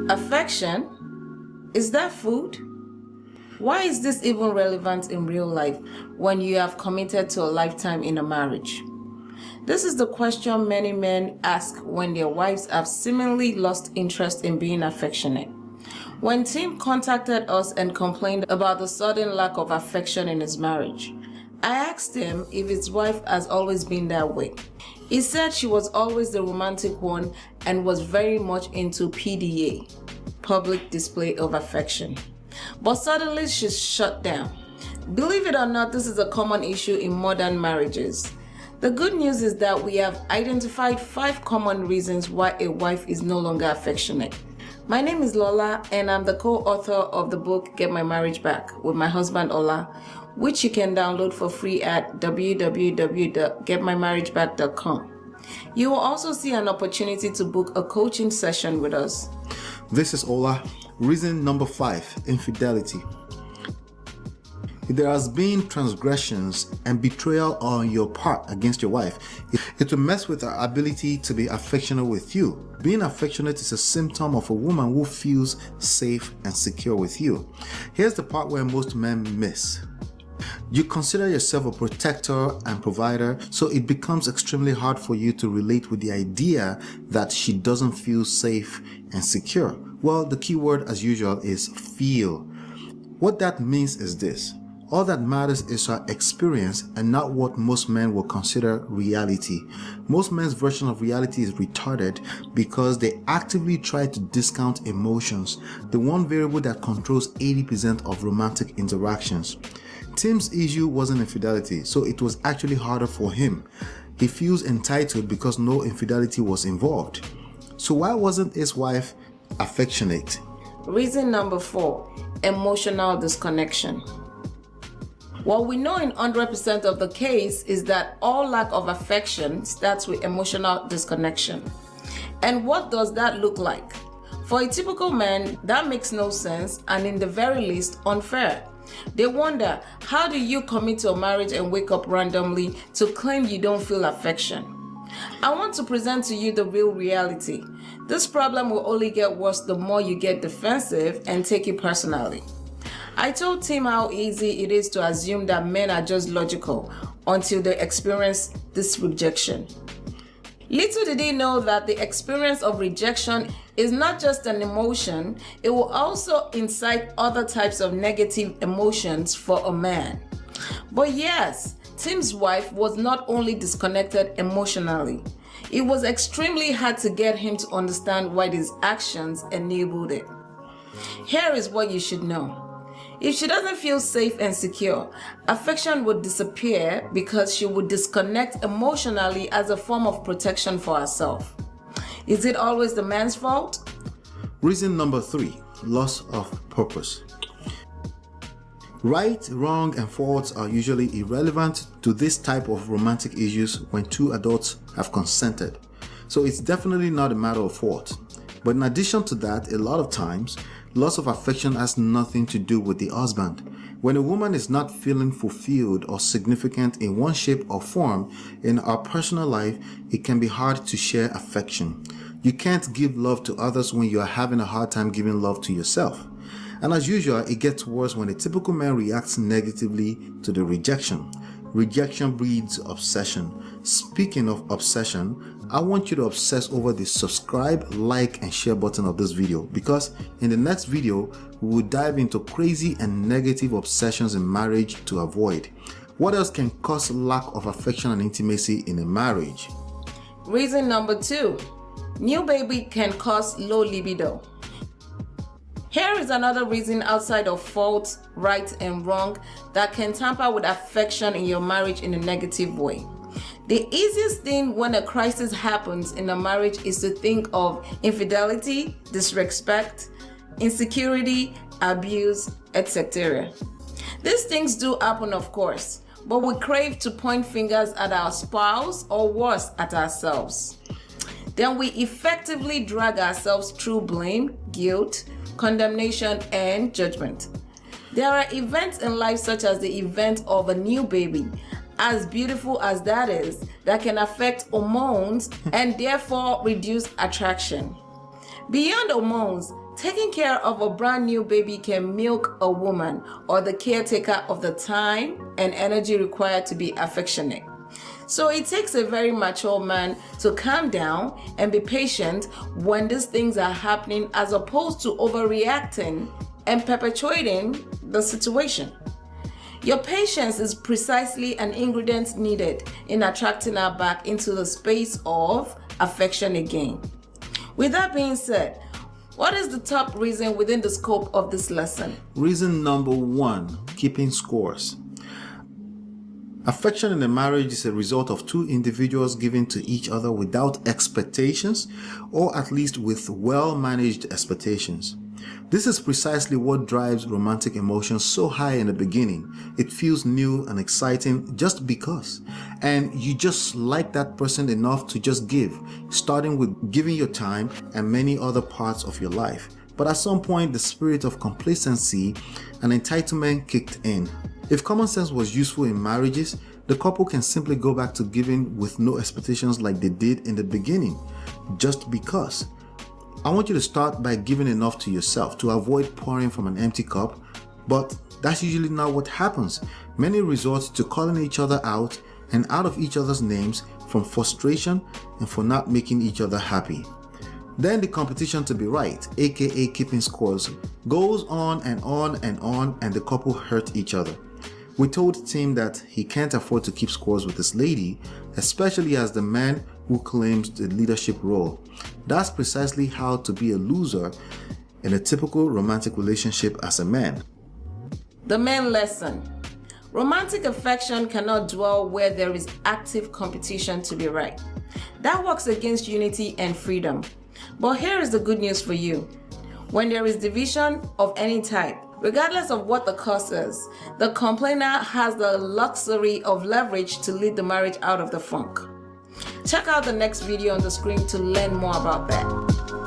Affection? Is that food? Why is this even relevant in real life when you have committed to a lifetime in a marriage? This is the question many men ask when their wives have seemingly lost interest in being affectionate. When Tim contacted us and complained about the sudden lack of affection in his marriage, I asked him if his wife has always been that way. He said she was always the romantic one and was very much into PDA, public display of affection. But suddenly she's shut down. Believe it or not, this is a common issue in modern marriages. The good news is that we have identified 5 common reasons why a wife is no longer affectionate. My name is Lola and I'm the co-author of the book Get My Marriage Back with my husband Ola, which you can download for free at www.getmymarriageback.com. You will also see an opportunity to book a coaching session with us. This is Ola. Reason number 5, infidelity. If there has been transgressions and betrayal on your part against your wife, it will mess with her ability to be affectionate with you. Being affectionate is a symptom of a woman who feels safe and secure with you. Here's the part where most men miss. You consider yourself a protector and provider, so it becomes extremely hard for you to relate with the idea that she doesn't feel safe and secure. Well, the key word as usual is feel. What that means is this. All that matters is her experience and not what most men will consider reality. Most men's version of reality is retarded because they actively try to discount emotions, the one variable that controls 80% of romantic interactions. Tim's issue wasn't infidelity, so it was actually harder for him. He feels entitled because no infidelity was involved. So why wasn't his wife affectionate? Reason number 4, emotional disconnection. What we know in 100% of the case is that all lack of affection starts with emotional disconnection. And what does that look like? For a typical man, that makes no sense and in the very least unfair. They wonder, how do you commit to a marriage and wake up randomly to claim you don't feel affection? I want to present to you the real reality. This problem will only get worse the more you get defensive and take it personally. I told Tim how easy it is to assume that men are just logical until they experience this rejection. Little did he know that the experience of rejection is not just an emotion, it will also incite other types of negative emotions for a man. But yes, Tim's wife was not only disconnected emotionally, it was extremely hard to get him to understand why these actions enabled it. Here is what you should know. If she doesn't feel safe and secure, affection would disappear because she would disconnect emotionally as a form of protection for herself. Is it always the man's fault? Reason number 3, loss of purpose. Right, wrong, and faults are usually irrelevant to this type of romantic issues when 2 adults have consented. So it's definitely not a matter of fault. But in addition to that, a lot of times, loss of affection has nothing to do with the husband. When a woman is not feeling fulfilled or significant in one shape or form in our personal life, it can be hard to share affection. You can't give love to others when you are having a hard time giving love to yourself. And as usual, it gets worse when a typical man reacts negatively to the rejection. Rejection breeds obsession. Speaking of obsession, I want you to obsess over the subscribe, like, and share button of this video, because in the next video, we will dive into crazy and negative obsessions in marriage to avoid. What else can cause lack of affection and intimacy in a marriage? Reason number 2, new baby can cause low libido. Here is another reason outside of fault, right and wrong that can tamper with affection in your marriage in a negative way. The easiest thing when a crisis happens in a marriage is to think of infidelity, disrespect, insecurity, abuse, etc. These things do happen, of course, but we crave to point fingers at our spouse or worse, at ourselves. Then we effectively drag ourselves through blame, guilt, condemnation, and judgment. There are events in life such as the event of a new baby, as beautiful as that is, that can affect hormones and therefore reduce attraction. Beyond hormones, taking care of a brand new baby can milk a woman or the caretaker of the time and energy required to be affectionate. So it takes a very mature man to calm down and be patient when these things are happening, as opposed to overreacting and perpetuating the situation. Your patience is precisely an ingredient needed in attracting her back into the space of affection again. With that being said, what is the top reason within the scope of this lesson? Reason number 1, keeping scores. Affection in a marriage is a result of two individuals giving to each other without expectations, or at least with well-managed expectations. This is precisely what drives romantic emotions so high in the beginning. It feels new and exciting just because. And you just like that person enough to just give, starting with giving your time and many other parts of your life. But at some point, the spirit of complacency and entitlement kicked in. If common sense was useful in marriages, the couple can simply go back to giving with no expectations like they did in the beginning, just because. I want you to start by giving enough to yourself to avoid pouring from an empty cup, but that's usually not what happens. Many resort to calling each other out and out of each other's names from frustration and for not making each other happy. Then the competition to be right, aka keeping scores, goes on and on and on, and the couple hurt each other. We told Tim that he can't afford to keep scores with this lady, especially as the man who claims the leadership role. That's precisely how to be a loser in a typical romantic relationship as a man. The main lesson. Romantic affection cannot dwell where there is active competition to be right. That works against unity and freedom. But here is the good news for you. When there is division of any type, regardless of what the cause is, the complainer has the luxury of leverage to lead the marriage out of the funk. Check out the next video on the screen to learn more about that.